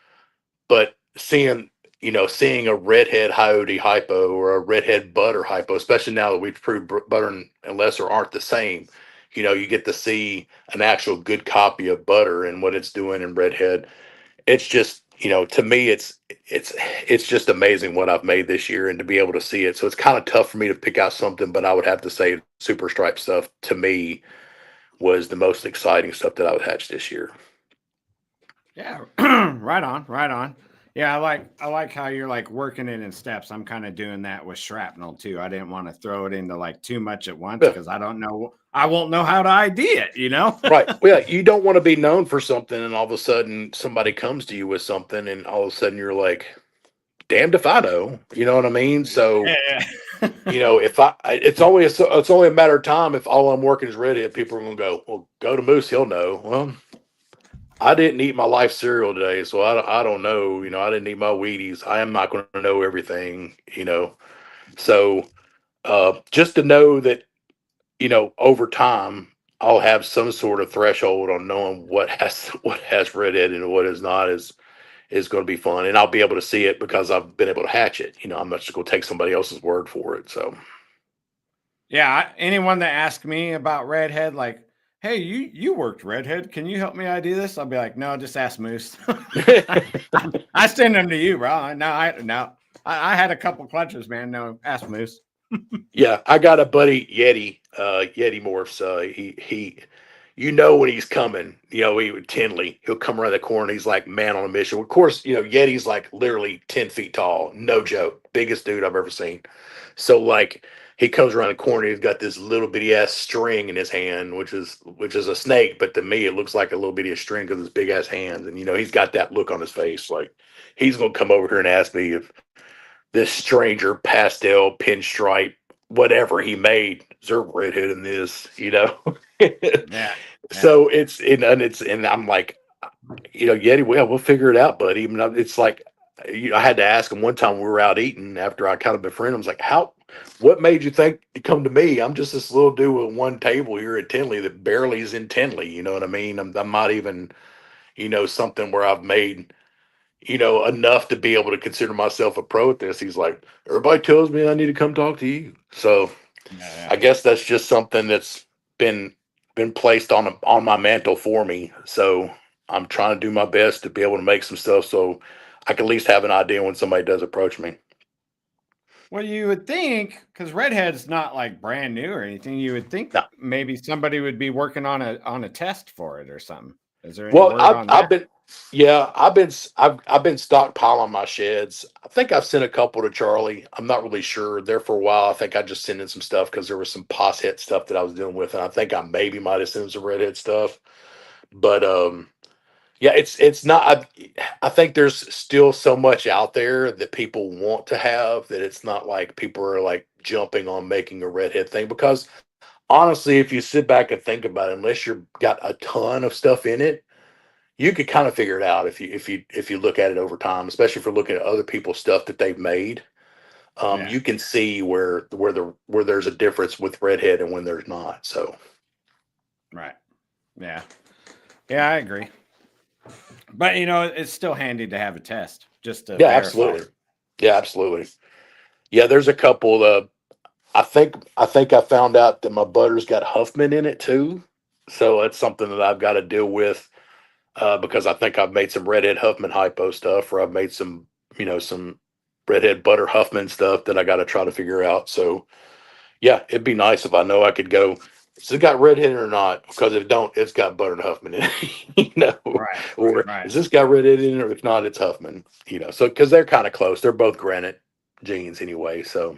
But seeing a redhead Coyote hypo or a redhead butter hypo, especially now that we've proved butter and lesser aren't the same, you get to see an actual good copy of butter and what it's doing in redhead. It's just, to me, it's just amazing what I've made this year and to be able to see it. So it's kind of tough for me to pick out something, but I would have to say super stripe stuff to me was the most exciting stuff that I would hatch this year. Yeah, right on, right on. Yeah, I like how you're like working it in steps. I'm kind of doing that with shrapnel too. I didn't want to throw it into like too much at once Yeah. because I won't know how to ID it. Right. Well, yeah, you don't want to be known for something and all of a sudden somebody comes to you with something and all of a sudden you're like, damned if I know. You know what I mean? So, Yeah. if it's only a matter of time if all I'm working is redhead, people are going to go, well, go to Moose, he'll know. Well, I didn't eat my life cereal today, so I don't know. I didn't eat my Wheaties. I am not going to know everything. So, just to know that, over time, I'll have some sort of threshold on knowing what has redhead and what is not is going to be fun, and I'll be able to see it because I've been able to hatch it. I'm not just going to take somebody else's word for it. So, Yeah, anyone that asks me about redhead, like, hey, you worked redhead, can you help me ID this? I'll be like, no, just ask Moose. I send them to you, bro. No, I had a couple clutches, man. No, ask Moose. yeah, I got a buddy Yeti morphs. He when he's coming. Tinley. He'll come around the corner. He's like man on a mission. Of course, Yeti's like literally 10 feet tall. No joke, biggest dude I've ever seen. So like he comes around the corner. He's got this little bitty ass string in his hand, which is a snake, but to me it looks like a little bitty string because his big ass hands. And he's got that look on his face, like he's gonna come over here and ask me if this stranger pastel pinstripe whatever he made is there redhead in this. Yeah. So and I'm like, Yeti, well, we'll figure it out, buddy. It's like I had to ask him one time we were out eating after I kind of befriended him. I was like, what made you think to come to me? I'm just this little dude with one table here at Tinley that barely is in Tinley. You know what I mean? I'm not even, something where I've made, enough to be able to consider myself a pro at this. He's like, everybody tells me I need to come talk to you. So Yeah. I guess that's just something that's been placed on my mantle for me. So I'm trying to do my best to be able to make some stuff so I can at least have an idea when somebody does approach me. Well, you would think because redhead's not like brand new or anything, you would think No. maybe somebody would be working on a test for it or something. Is there any Well, word on that? I've been stockpiling my sheds. I think I've sent a couple to Charlie. I'm not really sure. There for a while, I think I just sent in some stuff because there was some pos het stuff that I was dealing with, and I think I maybe might have sent him some redhead stuff. But yeah, it's not. I think there's still so much out there that people want to have that it's not like people are like jumping on making a redhead thing because honestly, if you sit back and think about it, unless you've got a ton of stuff in it, you could kind of figure it out if you look at it over time, especially if you're looking at other people's stuff that they've made. Yeah. You can see where there's a difference with redhead and when there's not. So Right. Yeah. Yeah, I agree. But it's still handy to have a test just to yeah, verify. absolutely. Yeah, absolutely. Yeah, there's a couple. I think I found out that my butter's got Huffman in it too, so it's something that I've got to deal with because I think I've made some redhead Huffman hypo stuff, or I've made some redhead butter Huffman stuff that I got to try to figure out. So yeah, it'd be nice if I know I could go. Is it got redhead or not? Because if it don't, it's got butter and Huffman in it, Right. Or Right. is this got redhead in it? Or if not, it's Huffman, So because they're kind of close, they're both granite genes anyway. So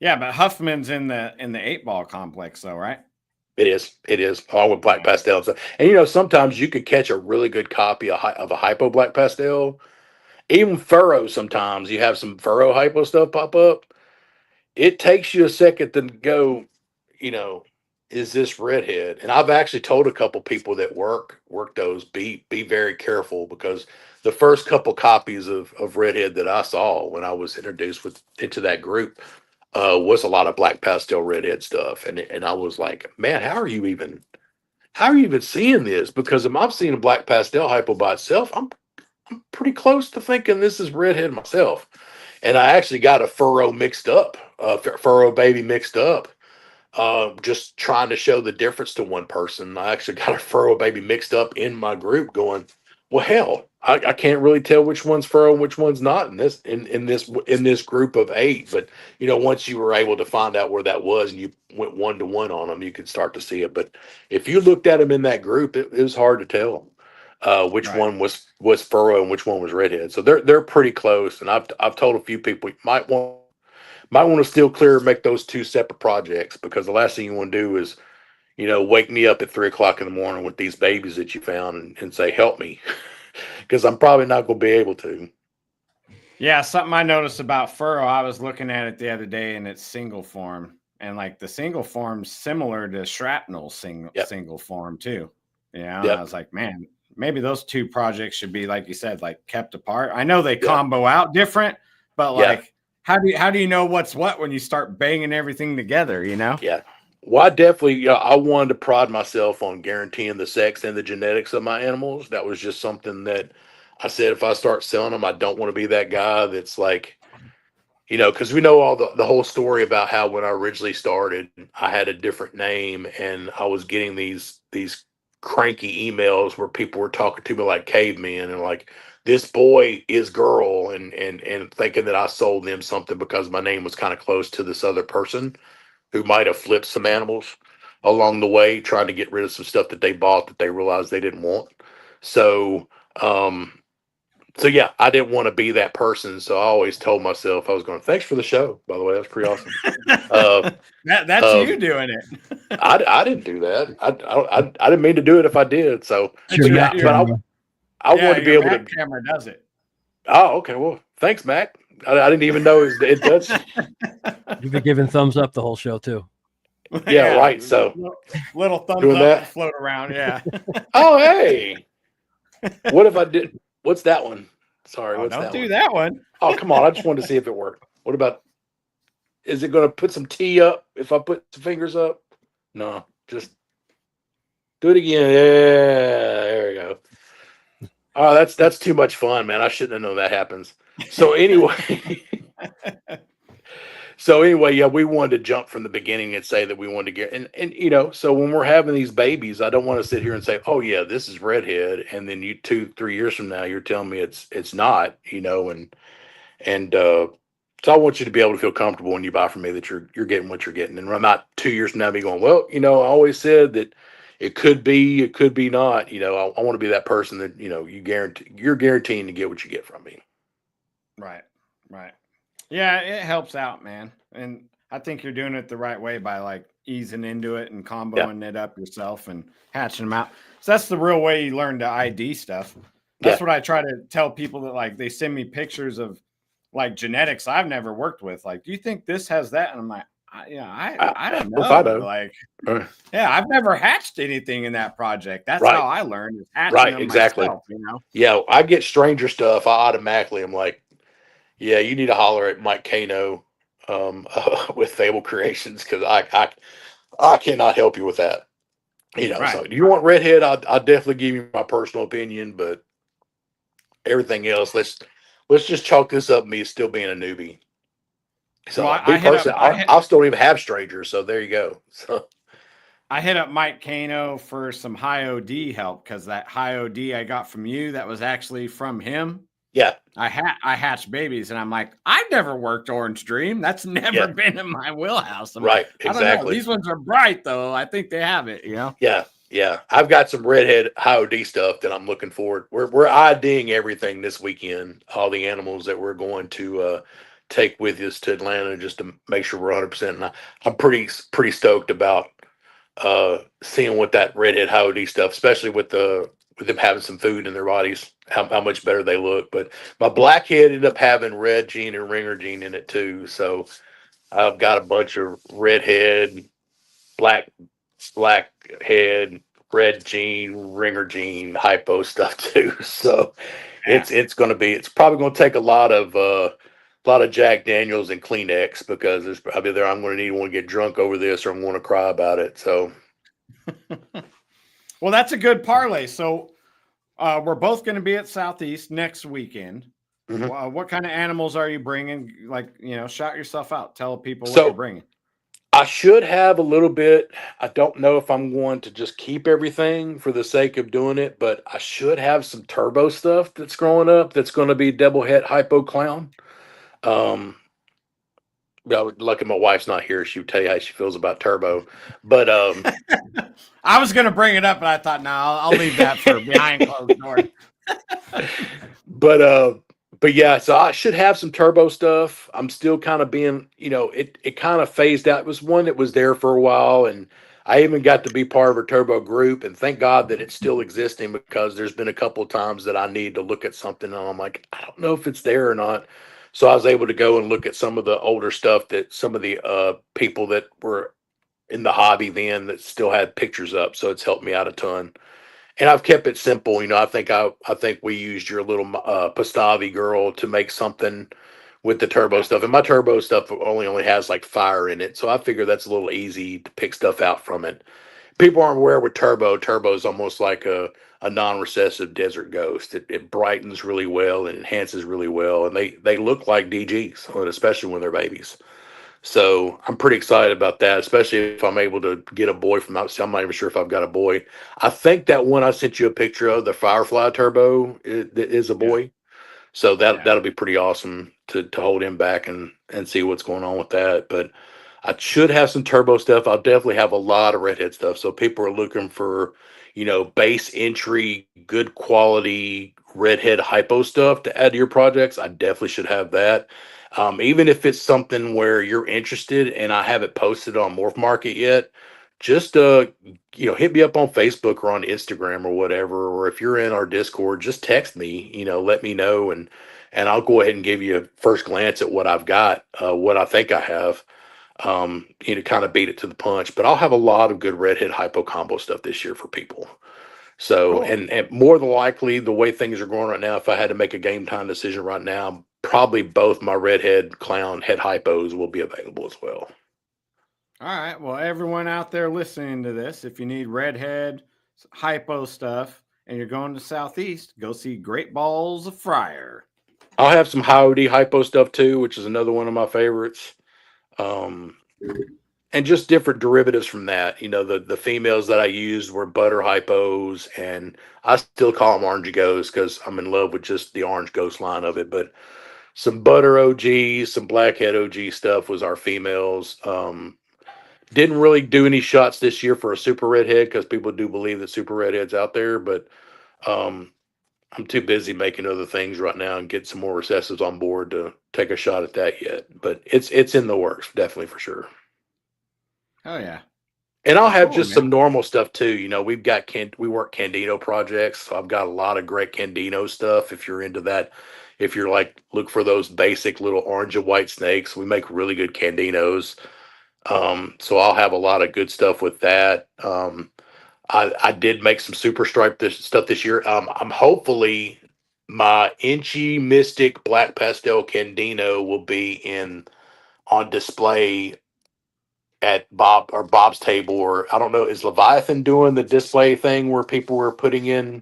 Yeah, but Huffman's in the 8-ball complex though, right? it is along with black pastel and stuff. And sometimes you could catch a really good copy of a hypo black pastel. Even furrow, sometimes you have some furrow hypo stuff pop up. It takes you a second to go, you know, is this redhead? And I've actually told a couple people that work those, be very careful, because the first couple copies of redhead that I saw when I was introduced into that group was a lot of black pastel redhead stuff. And I was like, man, how are you even seeing this? Because if I'm seeing a black pastel hypo by itself, I'm pretty close to thinking this is redhead myself. And I actually got a furrow mixed up, furrow baby mixed up, just trying to show the difference to one person. I actually got a furrow baby mixed up in my group going, well, hell, I can't really tell which one's furrow and which one's not in this group of 8. But once you were able to find out where that was and you went 1-to-1 on them, you could start to see it. But if you looked at them in that group, it was hard to tell which Right. one was furrow and which one was redhead. So they're pretty close. And I've told a few people you might want to still clear and make those 2 separate projects, because the last thing you want to do is wake me up at 3 o'clock in the morning with these babies that you found and say help me, because I'm probably not going to be able to. Yeah, something I noticed about furrow, I was looking at it the other day and it's single form. And like the single form's similar to shrapnel Yep. single form too. And Yep. I was like, man, maybe those 2 projects should be, like you said, like kept apart. I know they Yep. combo out different, but Yeah. like how do you know what's what when you start banging everything together, Yeah. Well, I definitely, I wanted to pride myself on guaranteeing the sex and the genetics of my animals. That was just something that I said, if I start selling them, I don't want to be that guy that's like, because we know all the whole story about how when I originally started, I had a different name and I was getting these cranky emails where people were talking to me like cavemen and like, this boy is girl, and thinking that I sold them something because my name was kind of close to this other person who might have flipped some animals along the way, trying to get rid of some stuff that they bought that they realized they didn't want. So, so yeah, I didn't want to be that person. So I always told myself I was going, thanks for the show, by the way. That's pretty awesome. That's you doing it. I didn't do that. I didn't mean to do it if I did. So, It's your Mac camera. I want to be able Mac to. camera does it. Oh, okay. Well, thanks, Mac. I didn't even know it does. You've been giving thumbs up the whole show too. Yeah, right. So little thumbs doing up that? float around. Yeah. Oh, hey. What if I did? What's that one? Sorry, what's Don't that do one? that one. Oh, come on. I just wanted to see if it worked. What about, is it going to put some T up if I put some fingers up? No, just do it again. Yeah, there we go. Oh, that's too much fun, man. I shouldn't have known that happens. So anyway, yeah, we wanted to jump from the beginning and say that we wanted to get, and so when we're having these babies, I don't want to sit here and say, oh yeah, this is redhead, and then 2-3 years from now, you're telling me it's not, and so I want you to be able to feel comfortable when you buy from me that you're getting what you're getting, and I'm not 2 years from now be going, well, I always said that It could be, it could be not. I want to be that person that you're guaranteeing to get what you get from me. Right. Right. Yeah, it helps out, man. And I think you're doing it the right way by like easing into it and Yeah, comboing it up yourself and hatching them out. So that's the real way you learn to ID stuff. yeah. That's what I try to tell people that like they send me pictures of like genetics I've never worked with. Like, do you think this has that? And I'm like, I don't If I know. know, Like, Uh, yeah, I've never hatched anything in that project. That's how right, I learned is hatching right, them exactly. myself, you know? Yeah, I get stranger stuff. I automatically am like, yeah, you need to holler at Mike Kano with Fable Creations because I cannot help you with that. Right. So do you want Redhead? I'll definitely give you my personal opinion, but everything else, let's just chalk this up me still being a newbie. Well, So me personally, I still don't even have strangers. So there you go. So I hit up Mike Kano for some high OD help because that high OD I got from you, that was actually from him. yeah, I hatched babies, and I'm like, I've never worked Orange Dream. That's never yeah, been in my wheelhouse. I'm like, right, I don't know. exactly. These ones are bright though. I think they have it. You know. Yeah, yeah. I've got some Redhead high OD stuff that I'm looking forward. We're IDing everything this weekend. All the animals that we're going to take with us to Atlanta just to make sure we're 100%. And I'm pretty stoked about seeing what that Redhead high OD stuff, especially with them having some food in their bodies, how much better they look. But my blackhead ended up having red gene and ringer gene in it too. So I've got a bunch of redhead, black head, red gene, ringer gene, hypo stuff too. So Yeah. it's probably gonna take a lot of Jack Daniels and Kleenex because there's probably there I'm gonna need one to get drunk over this or I'm gonna cry about it. So Well, that's a good parlay. So we're both going to be at Southeast next weekend. mhm. What kind of animals are you bringing? Like, shout yourself out. Tell people what you're So bringing. I should have a little bit. I don't know if I'm going to just keep everything for the sake of doing it, but I should have some turbo stuff that's growing up that's going to be double het hypo clown. Um, lucky my wife's not here. She would tell you how she feels about turbo. But I was going to bring it up, but I thought, no, I'll leave that for behind closed doors. but uh but yeah, so I should have some turbo stuff. I'm still kind of being, it kind of phased out. It was one that was there for a while, and I even got to be part of a turbo group, and thank God that it's still existing because there's been a couple of times that I need to look at something and I'm like, I don't know if it's there or not. So I was able to go and look at some of the older stuff that some of the people that were in the hobby then that still had pictures up. So it's helped me out a ton. And I've kept it simple. I think we used your little Pastavi girl to make something with the turbo stuff, and my turbo stuff only has like fire in it, so I figure that's a little easy to pick stuff out from it. People aren't aware with turbo. Turbo is almost like a non-recessive desert ghost. It brightens really well and enhances really well, and they look like DGs, especially when they're babies. So I'm pretty excited about that, especially if I'm able to get a boy from outside. I'm not even sure if I've got a boy. I think that one I sent you a picture of, the Firefly Turbo, is a Yeah. boy. So Yeah. that'll be pretty awesome to hold him back and see what's going on with that. But I should have some turbo stuff. I'll definitely have a lot of redhead stuff. So people are looking for, base entry, good quality redhead hypo stuff to add to your projects. I definitely should have that. Even if it's something where you're interested and I haven't posted on Morph Market yet, just hit me up on Facebook or on Instagram or whatever, or if you're in our Discord, just text me, let me know, and I'll go ahead and give you a first glance at what I've got, what I think I have, kind of beat it to the punch. But I'll have a lot of good redhead hypo combo stuff this year for people. So, Cool. and more than likely, the way things are going right now, if I had to make a game time decision right now, probably both my redhead clown head hypos will be available as well. All right. Well, everyone out there listening to this, if you need redhead hypo stuff and you're going to Southeast, go see Great Balls of Fryer. I'll have some high OD hypo stuff too, which is another one of my favorites. Um, and just different derivatives from that. The females that I used were butter hypos, and I still call them orange ghosts because I'm in love with just the orange ghost line of it. But some butter OGs, some blackhead OG stuff was our females. Didn't really do any shots this year for a super redhead because people do believe that super redhead's out there, but um, I'm too busy making other things right now and get some more recessives on board to take a shot at that yet. But it's in the works, definitely for sure. Oh yeah. And I'll Well, have cool, just man. some normal stuff too. You know, we've got we work Candino projects, so I've got a lot of great Candino stuff. If you're into that, if you're like look for those basic little orange and white snakes, we make really good Candinos. So I'll have a lot of good stuff with that. I did make some super stripe stuff this year. I'm hopefully my Inchy Mystic Black Pastel Candino will be in on display at Bob's table, or I don't know, is Leviathan doing the display thing where people were putting in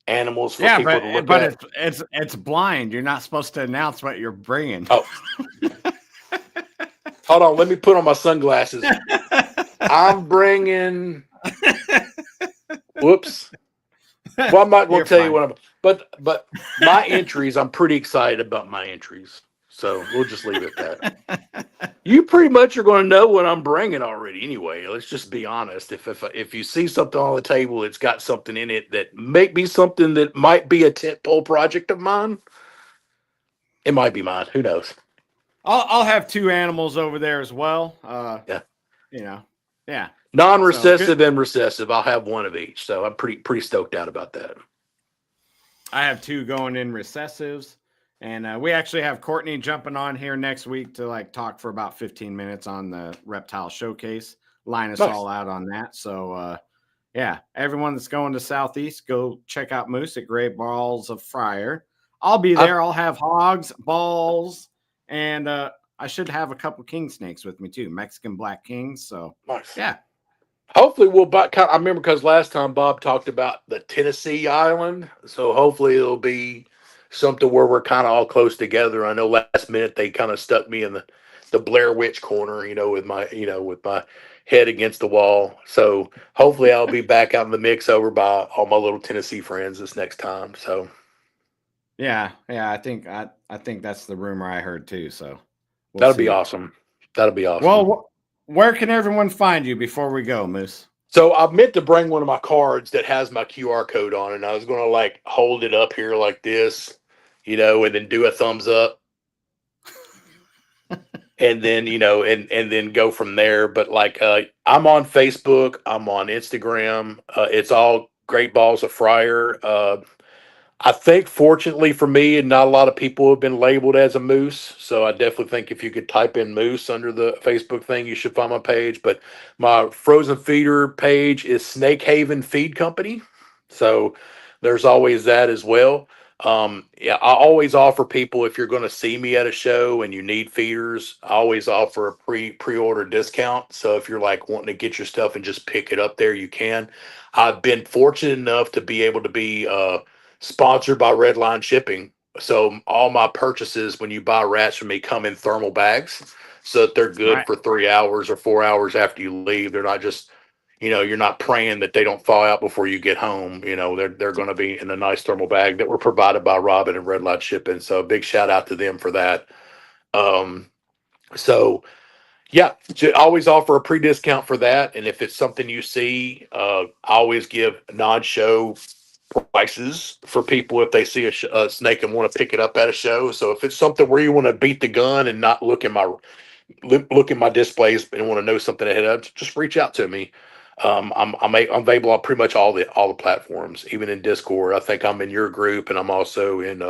animals for Yeah, people to look but at? it's blind. You're not supposed to announce what you're bringing. Oh, hold on, let me put on my sunglasses. I'm bringing. Whoops. Well, I'm not going You're to tell you fine. what I'm. But my entries, I'm pretty excited about my entries. So we'll just leave it at that. You pretty much are going to know what I'm bringing already anyway. Let's just be honest. If you see something on the table, it's got something in it that may be something that might be a tentpole project of mine. It might be mine. Who knows? I'll have two animals over there as well. Yeah. You know, yeah. So good. Non-recessive and recessive. I'll have one of each. So I'm pretty stoked out about that. I have two going in recessives, and we actually have Courtney jumping on here next week to like talk for about 15 minutes on the reptile showcase. Line us Nice. all out on that. So yeah, everyone that's going to Southeast, go check out Moose at Great Balls of Fire. I'll be there. I'll have hogs, balls, and I should have a couple king snakes with me too, Mexican black kings. So Nice. yeah. Hopefully we'll buy. I remember because last time Bob talked about the Tennessee island, so hopefully it'll be something where we're kind of all close together. I know last minute they kind of stuck me in the Blair Witch corner, with my head against the wall. So hopefully I'll be back out in the mix over by all my little Tennessee friends this next time. So Yeah, I think that's the rumor I heard too. So that'll be awesome. That'll be awesome. Well, where can everyone find you before we go, Moose? So I meant to bring one of my cards that has my QR code on it. And I was going to like hold it up here like this, and then do a thumbs up. And then, and then go from there. But like, I'm on Facebook, I'm on Instagram. It's all Great Balls of Fryer. I think, fortunately for me, and not a lot of people have been labeled as a moose. So I definitely think if you could type in moose under the Facebook thing, you should find my page. But my frozen feeder page is Snake Haven Feed Company. So there's always that as well. Yeah, I always offer people, if you're going to see me at a show and you need feeders, I always offer a pre-order discount. So if you're like wanting to get your stuff and just pick it up there, you can. I've been fortunate enough to be able to be sponsored by Redline Shipping. So all my purchases when you buy rats from me come in thermal bags so that they're good for 3 hours or 4 hours after you leave. They're not just, you're not praying that they don't thaw out before you get home. They're going to be in a nice thermal bag that were provided by Robin and Redline Shipping. So a big shout out to them for that. So yeah, always offer a pre-discount for that. And if it's something you see, I always give non-show prices for people if they see a snake and want to pick it up at a show. So if it's something where you want to beat the gun and not look at my displays and want to know something ahead of, just reach out to me. I'm available on pretty much all the platforms, even in Discord. I think I'm in your group, and I'm also in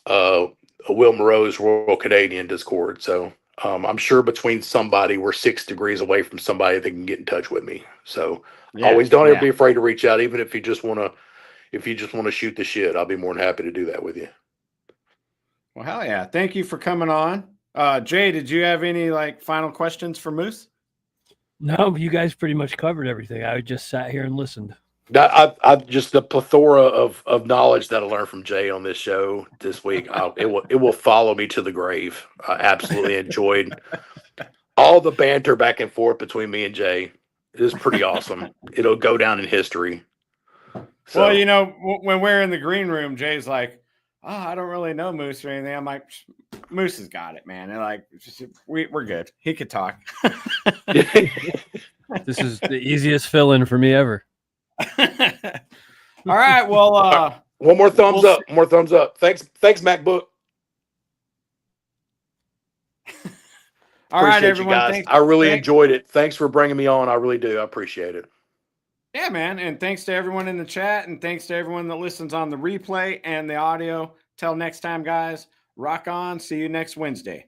Will Moreau's Royal Canadian Discord. So I'm sure between somebody, we're 6 degrees away from somebody that can get in touch with me. So always don't ever be afraid to reach out, even if you just want to shoot the shit. I'll be more than happy to do that with you. Well, hell yeah. Thank you for coming on. Jay, did you have any like final questions for Moose? No, you guys pretty much covered everything. I just sat here and listened. I just the plethora of knowledge that I learned from Jay on this show this week. It will follow me to the grave. I absolutely enjoyed all the banter back and forth between me and Jay. It is pretty awesome. It'll go down in history. So, Well, when we're in the green room, Jay's like, oh, I don't really know Moose or anything. I'm like, Moose has got it, man. And like, we're good. He could talk. This is the easiest fill-in for me ever. All right. Well, one more thumbs up. More thumbs up. Thanks, MacBook. All right, Appreciate everyone. you guys. Thanks. I really enjoyed it. Thanks for bringing me on. I really do. I appreciate it. Yeah, man. And thanks to everyone in the chat, and thanks to everyone that listens on the replay and the audio. Till next time, guys. Rock on. See you next Wednesday.